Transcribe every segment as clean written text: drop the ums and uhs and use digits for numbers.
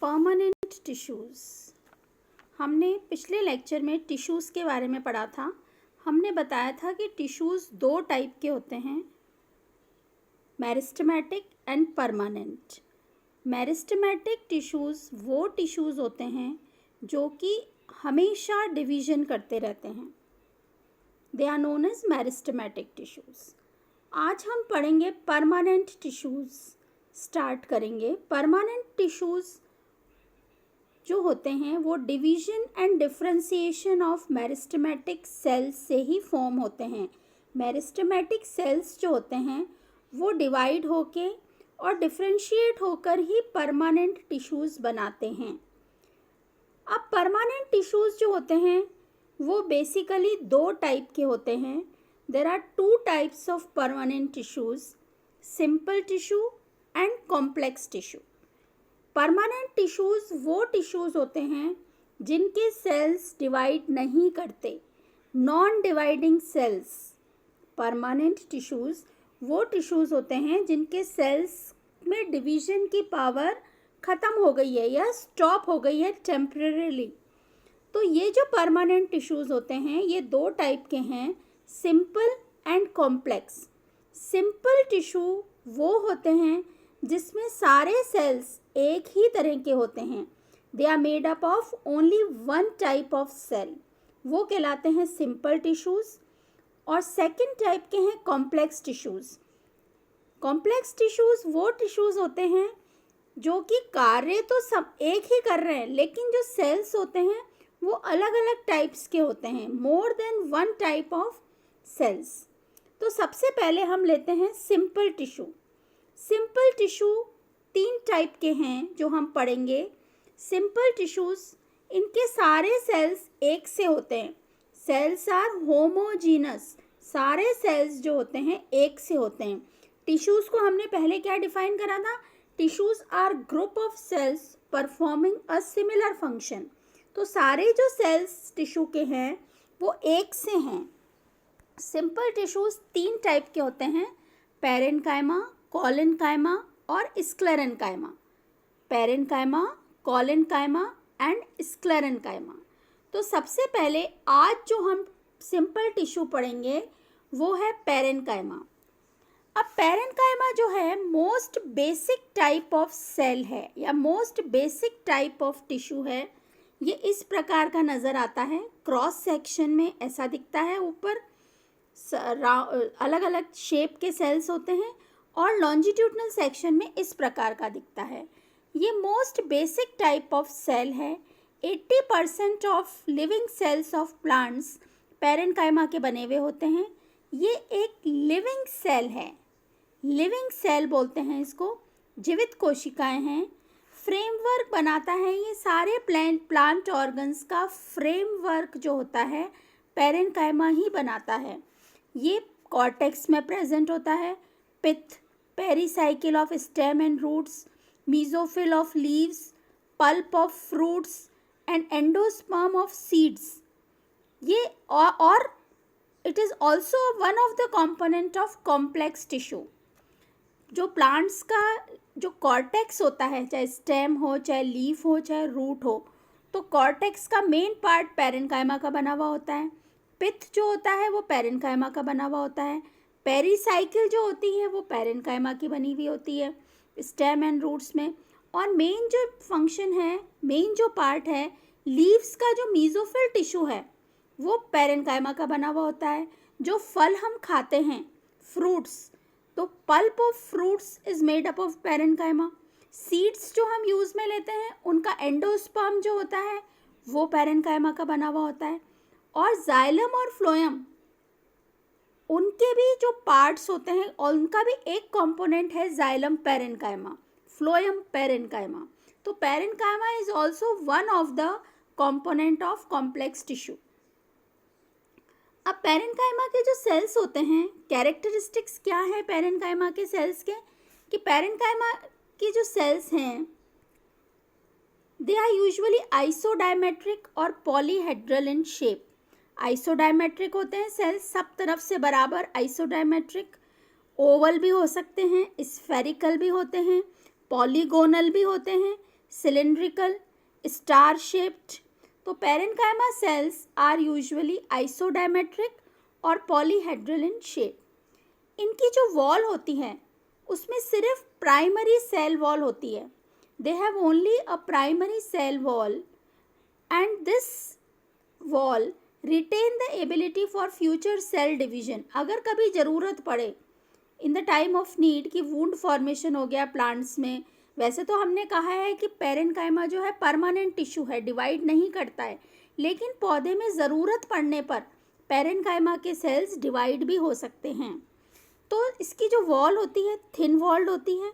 Permanent tissues. हमने पिछले lecture में टिश्यूज़ के बारे में पढ़ा था। हमने बताया था कि टिश्यूज़ दो टाइप के होते हैं, meristematic and permanent. Meristematic tissues वो टिश्यूज़ होते हैं जो कि हमेशा डिवीज़न करते रहते हैं। They are known as meristematic tissues. आज हम पढ़ेंगे परमानेंट टिश्यूज़, स्टार्ट करेंगे। परमानेंट टिश्यूज़ जो होते हैं वो division and differentiation of meristematic cells से ही फॉर्म होते हैं। मेरिस्टेमेटिक सेल्स जो होते हैं वो डिवाइड होके और डिफरेंशिएट होकर ही परमानेंट टिश्यूज़ बनाते हैं। अब परमानेंट टिश्यूज़ जो होते हैं वो बेसिकली दो टाइप के होते हैं। There are two types of permanent tissues, simple tissue and complex tissue. Permanent tissues वो टिश्यूज़ होते हैं जिनके सेल्स डिवाइड नहीं करते, non dividing cells. Permanent tissues वो टिश्यूज़ होते हैं जिनके सेल्स में डिवीज़न की पावर ख़त्म हो गई है या स्टॉप हो गई है टेम्परेरीली। तो ये जो परमानेंट टिश्यूज़ होते हैं ये दो टाइप के हैं, simple and complex. Simple tissue वो होते हैं जिसमें सारे सेल्स एक ही तरह के होते हैं। They are made up of only one type of cell, वो कहलाते हैं सिंपल टिश्यूज़। और सेकंड टाइप के हैं कॉम्प्लेक्स टिश्यूज़। कॉम्प्लेक्स टिश्यूज़ वो टिश्यूज़ होते हैं जो कि कार्य तो सब एक ही कर रहे हैं, लेकिन जो सेल्स होते हैं वो अलग अलग टाइप्स के होते हैं, more than one type of cells. तो सबसे पहले हम लेते हैं सिंपल टिश्यू। सिंपल टिश्यू तीन टाइप के हैं जो हम पढ़ेंगे। सिंपल टिश्यूज़, इनके सारे सेल्स एक से होते हैं। सेल्स आर होमोजीनस, सारे सेल्स जो होते हैं एक से होते हैं। टिश्यूज़ को हमने पहले क्या डिफाइन करा था? Tissues are group of cells performing a similar function. तो सारे जो सेल्स टिश्यू के हैं वो एक से हैं। सिंपल टिश्यूज़ तीन टाइप के होते हैं, पैरेन्काइमा, कोलेन्काइमा और sclerenchyma. Parenchyma, collenchyma and sclerenchyma. तो सबसे पहले आज जो हम सिंपल टिश्यू पढ़ेंगे वो है पैरेन्काइमा। अब पैरेन्काइमा जो है most basic type of cell है या most basic type of tissue है। ये इस प्रकार का नज़र आता है, क्रॉस सेक्शन में ऐसा दिखता है। ऊपर अलग अलग शेप के सेल्स होते हैं और लॉन्जिट्यूडनल सेक्शन में इस प्रकार का दिखता है। ये most basic type of cell है। 80% of living cells of plants parenchyma के बने हुए होते हैं। ये एक लिविंग सेल है, लिविंग सेल बोलते हैं इसको, जीवित कोशिकाएं हैं। फ्रेमवर्क बनाता है, ये सारे प्लांट ऑर्गन्स का फ्रेमवर्क जो होता है पैरेन्काइमा ही बनाता है। ये कॉर्टेक्स में प्रेजेंट होता है, pith, pericycle of stem and roots, mesophyll of leaves, pulp of fruits and endosperm of seeds. ये और it is also one of the component of complex tissue. जो प्लांट्स का जो कॉर्टेक्स होता है, चाहे स्टेम हो, चाहे लीफ हो, चाहे रूट हो, तो कॉर्टेक्स का मेन पार्ट पैरेन्काइमा का बना हुआ होता है। पिथ जो होता है वो पैरेन्काइमा का बना हुआ होता है। पेरिसाइकिल जो होती है वो पैरेन्काइमा की बनी हुई होती है स्टेम एंड रूट्स में। और मेन जो फंक्शन है, मेन जो पार्ट है, लीव्स का जो मीजोफिल टिश्यू है वो पैरेन्काइमा का बना हुआ होता है। जो फल हम खाते हैं, फ्रूट्स, तो pulp of fruits is made up of parenchyma. Seeds जो हम यूज़ में लेते हैं उनका एंडोस्पर्म जो होता है वो पैरेन्काइमा का बना हुआ होता है। और जाइलम और फ्लोएम, उनके भी जो पार्ट्स होते हैं और उनका भी एक कंपोनेंट है जाइलम पैरेन्काइमा, फ्लोएम पैरेन्काइमा। तो parenchyma is also one of the component of complex tissue. अब पैरेन्काइमा के जो सेल्स होते हैं, कैरेक्टरिस्टिक्स क्या है पैरेन्काइमा के सेल्स के, कि पैरेन्काइमा की जो सेल्स हैं दे आर यूजुअली आइसोडायमेट्रिक और पॉलीहेड्रल इन शेप। आइसोडायमेट्रिक होते हैं सेल्स, सब तरफ से बराबर आइसोडायमेट्रिक। ओवल भी हो सकते हैं, स्फेरिकल भी होते हैं, पॉलीगोनल भी होते हैं, cylindrical, star shaped. तो parenchyma cells are usually isodiametric और पॉलीहेड्रल इन शेप. इनकी जो वॉल होती है उसमें सिर्फ प्राइमरी सेल वॉल होती है. They have only a primary cell wall and this wall retain the ability for future cell division. अगर कभी ज़रूरत पड़े in the time of need कि वुंड फॉर्मेशन हो गया प्लांट्स में, वैसे तो हमने कहा है कि पेरेन्काइमा जो है परमानेंट टिश्यू है, डिवाइड नहीं करता है, लेकिन पौधे में ज़रूरत पड़ने पर पेरेन्काइमा के सेल्स डिवाइड भी हो सकते हैं. तो इसकी जो वॉल होती है थिन वॉल्ड होती है.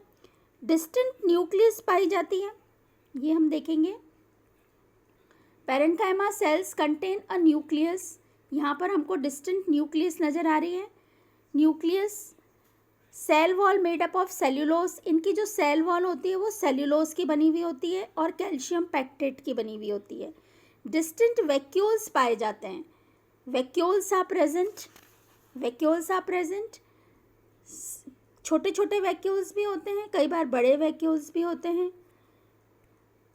डिस्टेंट न्यूक्लियस पाई जाती है, ये हम देखेंगे. Parenchyma cells contain a nucleus. यहाँ पर हमको डिस्टेंट न्यूक्लियस नज़र आ रही है. Nucleus, cell wall made up of cellulose. इनकी जो सेल वॉल होती है वो सेल्यूलोज की बनी हुई होती है और कैल्शियम पैक्टेट की बनी हुई होती है. डिस्टेंट वैक्यूल्स पाए जाते हैं. Vacuoles are present. Vacuoles are present. छोटे छोटे वैक्यूल्स भी होते हैं, कई बार बड़े वैक्यूल्स भी होते हैं.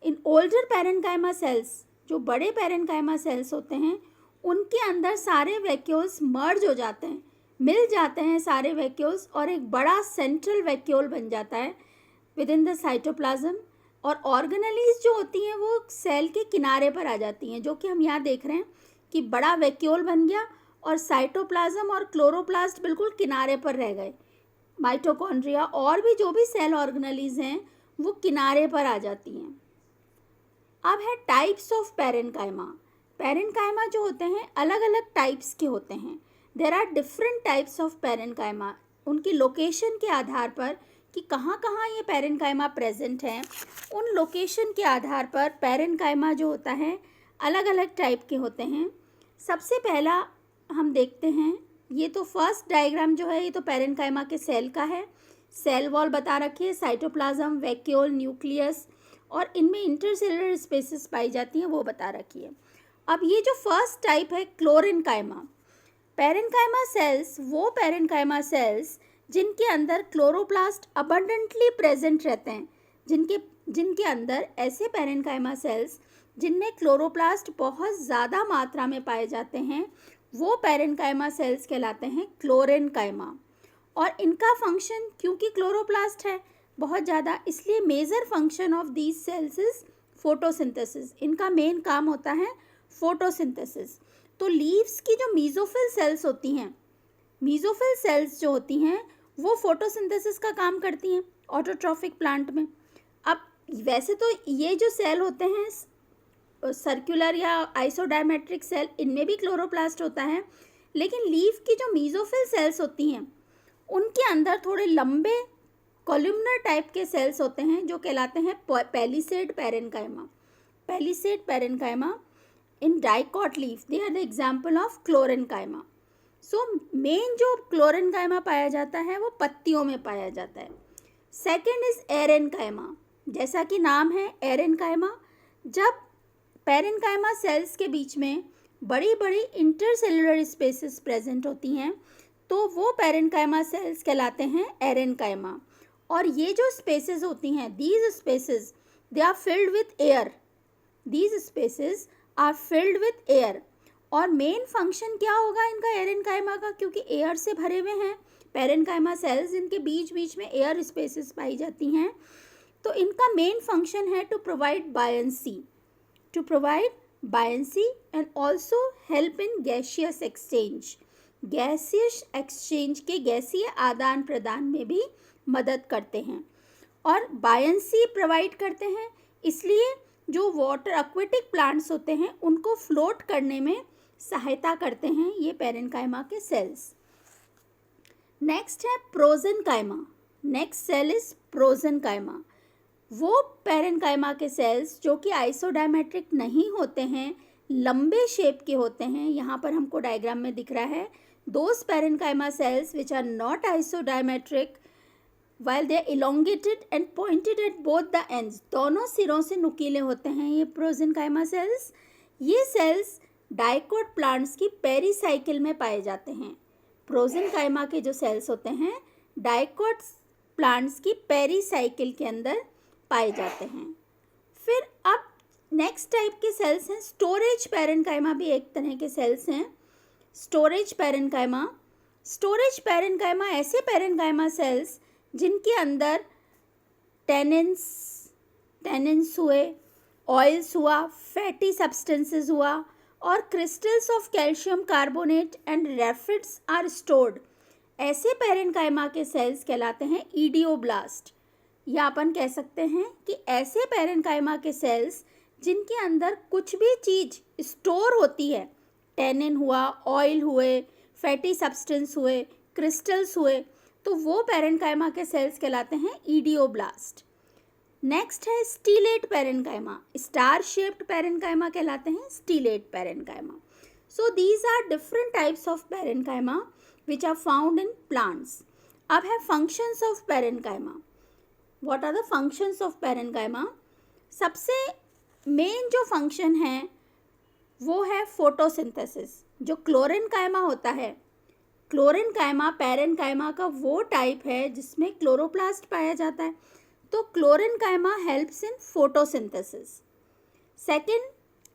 इन ओल्डर पेरेन्काइमा सेल्स, जो बड़े पेरेन्काइमा सेल्स होते हैं उनके अंदर सारे वैक्यूल्स मर्ज हो जाते हैं, मिल जाते हैं सारे वैक्यूल्स और एक बड़ा सेंट्रल वैक्यूल बन जाता है विद इन द साइटोप्लाज्म. और ऑर्गेनेलीज जो होती हैं वो सेल के किनारे पर आ जाती हैं, जो कि हम यहाँ देख रहे हैं कि बड़ा वैक्यूल बन गया और साइटोप्लाज्म और क्लोरोप्लास्ट बिल्कुल किनारे पर रह गए. माइटोकॉन्ड्रिया और भी जो भी सेल ऑर्गेनेलीज हैं वो किनारे पर आ जाती हैं. अब है टाइप्स ऑफ पेरेन्काइमा. पेरेन्काइमा जो होते हैं अलग अलग टाइप्स के होते हैं. There are different types of parenchyma. उनकी लोकेशन के आधार पर कि कहाँ कहाँ ये पेरेन्काइमा प्रेजेंट हैं, उन लोकेशन के आधार पर पेरेन्काइमा जो होता है अलग अलग टाइप के होते हैं. सबसे पहला हम देखते हैं, ये तो फर्स्ट डायग्राम जो है ये तो पेरेन्काइमा के सेल का है. सेल वॉल बता रखी है, साइटोप्लाज्म, वैक्यूल, न्यूक्लियस और इनमें इंटरसेलुलर स्पेसेस पाई जाती हैं वो बता रखी है. अब ये जो फर्स्ट टाइप है क्लोरेन्काइमा. पेरेन्काइमा सेल्स वो पेरेन्काइमा सेल्स जिनके अंदर क्लोरोप्लास्ट अबंडेंटली प्रेजेंट रहते हैं, जिनके अंदर ऐसे पेरेन्काइमा सेल्स जिनमें क्लोरोप्लास्ट बहुत ज़्यादा मात्रा में पाए जाते हैं वो पेरेन्काइमा सेल्स कहलाते हैं क्लोरेन्काइमा. और इनका फंक्शन, क्योंकि क्लोरोप्लास्ट है बहुत ज़्यादा, इसलिए major function of these cells is photosynthesis. इनका मेन काम होता है फोटोसिंथेसिस. तो लीव्स की जो मीजोफिल सेल्स होती हैं, मीजोफिल सेल्स जो होती हैं वो फोटोसिंथेसिस का काम करती हैं ऑटोट्रॉफिक प्लांट में. अब वैसे तो ये जो सेल होते हैं सर्कुलर या आइसोडायमेट्रिक सेल, इनमें भी क्लोरोप्लास्ट होता है, लेकिन लीफ की जो मीजोफिल सेल्स होती हैं उनके अंदर थोड़े लंबे कॉलमनर टाइप के सेल्स होते हैं जो कहलाते हैं palisade parenchyma. Palisade parenchyma in dicot leaf, they are the example of chlorenchyma. So main जो क्लोरेन्काइमा पाया जाता है वो पत्तियों में पाया जाता है. Second is एरेन्काइमा. जैसा कि नाम है एरेन्काइमा, जब पेरेन्काइमा सेल्स के बीच में बड़ी बड़ी इंटरसेलुलर स्पेसेस प्रेजेंट होती हैं तो वो पेरेन्काइमा सेल्स कहलाते हैं एरेन्काइमा. और ये जो स्पेसेस होती हैं, these spaces they are filled with air. These spaces are filled with air. और मेन फंक्शन क्या होगा इनका एरेन्काइमा का, क्योंकि एयर से भरे हुए हैं पेरेन्काइमा सेल्स, इनके बीच बीच में एयर स्पेसेस पाई जाती हैं, तो इनका मेन फंक्शन है to provide buoyancy. To provide buoyancy and also help in gaseous exchange. Gaseous exchange के गैसीय आदान प्रदान में भी मदद करते हैं और बायंसी प्रोवाइड करते हैं. इसलिए जो वाटर एक्वेटिक प्लांट्स होते हैं उनको फ्लोट करने में सहायता करते हैं ये पेरेन्काइमा के सेल्स. नेक्स्ट है prosenchyma. Next cell is prosenchyma. वो पेरेन्काइमा के सेल्स जो कि आइसोडायमेट्रिक नहीं होते हैं, लंबे शेप के होते हैं. यहाँ पर हमको डायग्राम में दिख रहा है those parenchyma cells which are not isodiametric while they are elongated and pointed at both the ends. दोनों सिरों से नुकीले होते हैं ये प्रोजेन्काइमा cells. ये cells डाइकोट प्लांट्स की पेरीसाइकिल में पाए जाते हैं. प्रोजेन्काइमा के जो cells होते हैं डाइकोट प्लांट्स की पेरीसाइकिल के अंदर पाए जाते हैं. नेक्स्ट टाइप के सेल्स हैं स्टोरेज पैरेनकाइमा, भी एक तरह के सेल्स हैं स्टोरेज पैरेनकाइमा। स्टोरेज पैरेनकाइमा ऐसे पैरेनकाइमा सेल्स जिनके अंदर टेनिन्स हुए, ऑयल्स हुआ, फैटी सब्सटेंसेस हुआ और crystals of calcium carbonate and raphides are stored. ऐसे पैरेनकाइमा के सेल्स कहलाते हैं ईडियोब्लास्ट। या अपन कह सकते हैं कि ऐसे पैरेनकाइमा के सेल्स जिनके अंदर कुछ भी चीज़ स्टोर होती है, टेनिन हुआ, ऑयल हुए, फैटी सब्सटेंस हुए, क्रिस्टल्स हुए, तो वो पैरेनकाइमा के सेल्स कहलाते हैं ईडियोब्लास्ट। नेक्स्ट है stellate parenchyma. Star shaped parenchyma कहलाते हैं stellate parenchyma. So these are different types of parenchyma which are found in plants. अब है functions of parenchyma. What are the functions of parenchyma? सबसे main जो function है वो है फोटोसिंथेसिस। जो क्लोरेनकाइमा होता है, क्लोरेनकाइमा पैरेनकाइमा का वो टाइप है जिसमें क्लोरोप्लास्ट पाया जाता है, तो chlorenchyma helps in photosynthesis. Second,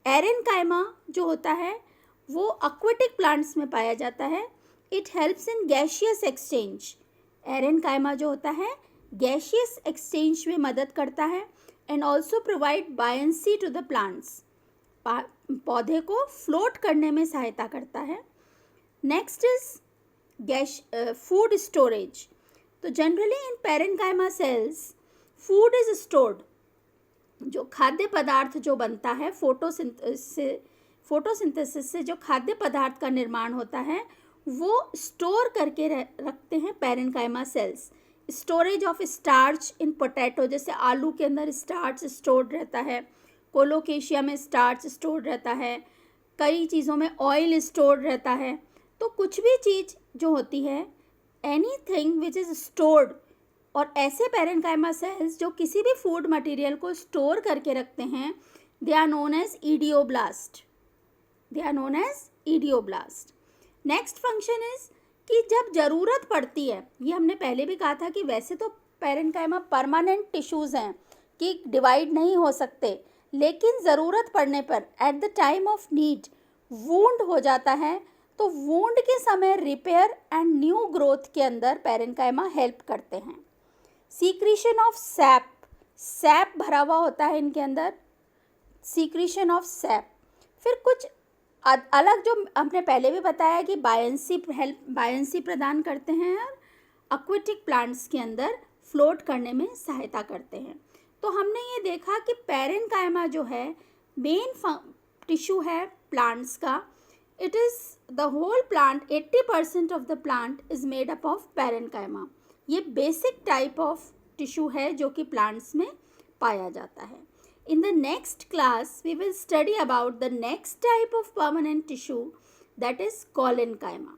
aerenchyma जो होता है वो एक्वेटिक प्लांट्स में पाया जाता है, it helps in gaseous exchange. Aerenchyma जो होता है गैसियस एक्सचेंज में मदद करता है and also provide buoyancy to the plants. पौधे को फ्लोट करने में सहायता करता है। Next is food storage. तो generally in parenchyma cells food is stored. जो खाद्य पदार्थ जो बनता है फोटोसिंथेसिस से जो खाद्य पदार्थ का निर्माण होता है वो स्टोर करके रखते हैं parenchyma cells. Storage of starch in potato, जैसे आलू के अंदर स्टार्च स्टोर्ड रहता है, कोलोकेशिया में स्टार्च स्टोर्ड रहता है, कई चीज़ों में ऑयल स्टोर्ड रहता है। तो कुछ भी चीज़ जो होती है, एनीथिंग विच इज़ स्टोर्ड, और ऐसे पैरेनकाइमा सेल्स जो किसी भी फूड मटेरियल को स्टोर करके रखते हैं, they are known as idioblast. They are known as idioblast. Next function is कि जब ज़रूरत पड़ती है, ये हमने पहले भी कहा था कि वैसे तो पैरेनकाइमा परमानेंट टिश्यूज़ हैं कि डिवाइड नहीं हो सकते, लेकिन ज़रूरत पड़ने पर at the time of need wound हो जाता है, तो वूंड के समय रिपेयर एंड न्यू ग्रोथ के अंदर पैरेनकाइमा हेल्प करते हैं। सीक्रीशन ऑफ सैप, सैप भरा हुआ होता है इनके अंदर, सीक्रीशन ऑफ सैप। फिर कुछ अलग जो हमने पहले भी बताया कि बायंसी प्रदान करते हैं और एक्वेटिक प्लांट्स के अंदर फ्लोट करने में सहायता करते हैं। तो हमने ये देखा कि पैरेनकाइमा जो है मेन टिश्यू है प्लांट्स का। It is the whole plant, 80% of the plant is made up of parenchyma. ये बेसिक टाइप ऑफ टिश्यू है जो कि प्लांट्स में पाया जाता है। In the next class, we will study about the next type of permanent tissue, that is collenchyma.